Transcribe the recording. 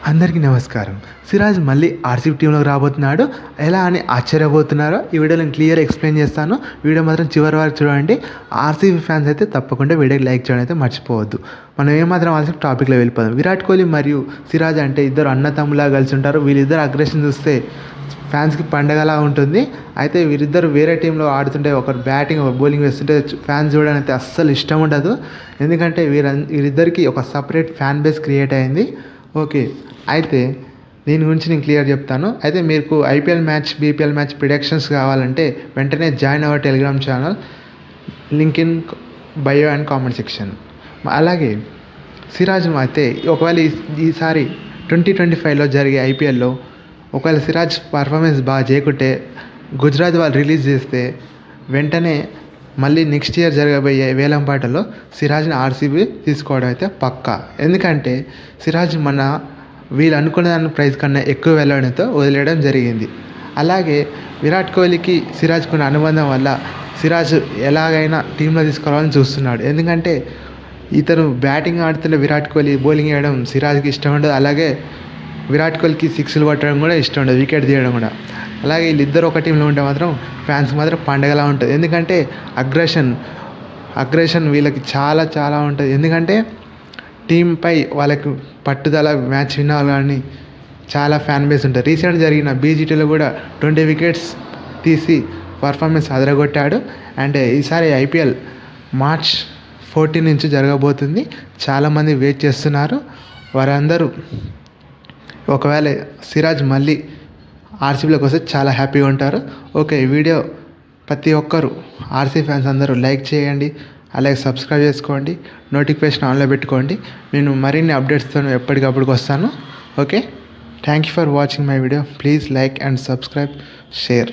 అందరికీ నమస్కారం. సిరాజ్ మళ్ళీ ఆర్సీబీ టీంలోకి రాబోతున్నాడు. ఎలా అని ఆశ్చర్యపోతున్నారో ఈ వీడియోలో నేను క్లియర్ ఎక్స్ప్లెయిన్ చేస్తాను. వీడియో మాత్రం చివరి వరకు చూడండి. ఆర్సీబీ ఫ్యాన్స్ అయితే తప్పకుండా వీడియోకి లైక్ చేయడం అయితే మర్చిపోవద్దు. మనం ఏమాత్రం ఆల్సిన టాపిక్లో వెళ్ళిపోదాం. విరాట్ కోహ్లీ మరియు సిరాజ్ అంటే ఇద్దరు అన్నతమ్ములా కలిసి ఉంటారు. వీళ్ళిద్దరు అగ్రెషన్ చూస్తే ఫ్యాన్స్కి పండగలా ఉంటుంది. అయితే వీరిద్దరు వేరే టీంలో ఆడుతుంటే ఒకరు బ్యాటింగ్ ఒక బౌలింగ్ వేస్తుంటే ఫ్యాన్స్ చూడడానికి అయితే అస్సలు ఇష్టం ఉండదు. ఎందుకంటే వీరిద్దరికి ఒక సపరేట్ ఫ్యాన్ బేస్ క్రియేట్ అయింది. ఓకే, అయితే దీని గురించి నేను క్లియర్ చెప్తాను. అయితే మీకు IPL match, BPL match predictions కావాలంటే వెంటనే join hour Telegram channel, link in bio and comment section. అలాగే సిరాజ్ అయితే ఒకవేళ ఈసారి 2025లో జరిగే ఐపీఎల్లో ఒకవేళ సిరాజ్ పర్ఫార్మెన్స్ బాగా చేయకుంటే, గుజరాత్ వాళ్ళు రిలీజ్ చేస్తే వెంటనే మళ్ళీ నెక్స్ట్ ఇయర్ జరగబోయే వేలంపాటలో సిరాజ్ని ఆర్సీబీ తీసుకోవడం అయితే పక్కా. ఎందుకంటే సిరాజ్ మన వీళ్ళు అనుకున్న దాని ప్రైస్ కన్నా ఎక్కువ వెళ్ళడంతో వదిలేయడం జరిగింది. అలాగే విరాట్ కోహ్లీకి సిరాజ్కున్న అనుబంధం వల్ల సిరాజ్ ఎలాగైనా టీంలో తీసుకోవాలని చూస్తున్నాడు. ఎందుకంటే ఇతను బ్యాటింగ్ ఆడుతుంటే విరాట్ కోహ్లీ బౌలింగ్ వేయడం సిరాజ్కి ఇష్టం ఉండదు. అలాగే విరాట్ కోహ్లీకి సిక్స్లు కొట్టడం కూడా ఇష్టం ఉండదు, వికెట్ తీయడం కూడా. అలాగే వీళ్ళిద్దరు ఒక టీంలో ఉంటే మాత్రం ఫ్యాన్స్కి మాత్రం పండగలా ఉంటుంది. ఎందుకంటే అగ్రెషన్ వీళ్ళకి చాలా చాలా ఉంటుంది. ఎందుకంటే టీంపై వాళ్ళకు పట్టుదల, మ్యాచ్ వినాలని చాలా ఫ్యాన్ బేస్ ఉంటుంది. రీసెంట్ జరిగిన బీజీటీలో కూడా 20 వికెట్స్ తీసి పర్ఫార్మెన్స్ అదరగొట్టాడు. అండ్ ఈసారి ఐపీఎల్ మార్చ్ 14 నుంచి జరగబోతుంది. చాలామంది వెయిట్ చేస్తున్నారు. వారందరూ ఒకవేళ సిరాజ్ మళ్ళీ ఆర్సీబీలోకి వస్తే చాలా హ్యాపీగా ఉంటారు. ఓకే, వీడియో ప్రతి ఒక్కరు ఆర్సీబీ ఫ్యాన్స్ అందరూ లైక్ చేయండి, అలాగే సబ్స్క్రైబ్ చేసుకోండి, నోటిఫికేషన్ ఆన్లో పెట్టుకోండి. నేను మరిన్ని అప్డేట్స్తో ఎప్పటికప్పుడు వస్తాను. Okay, thank you for watching my video. Please like and subscribe, share.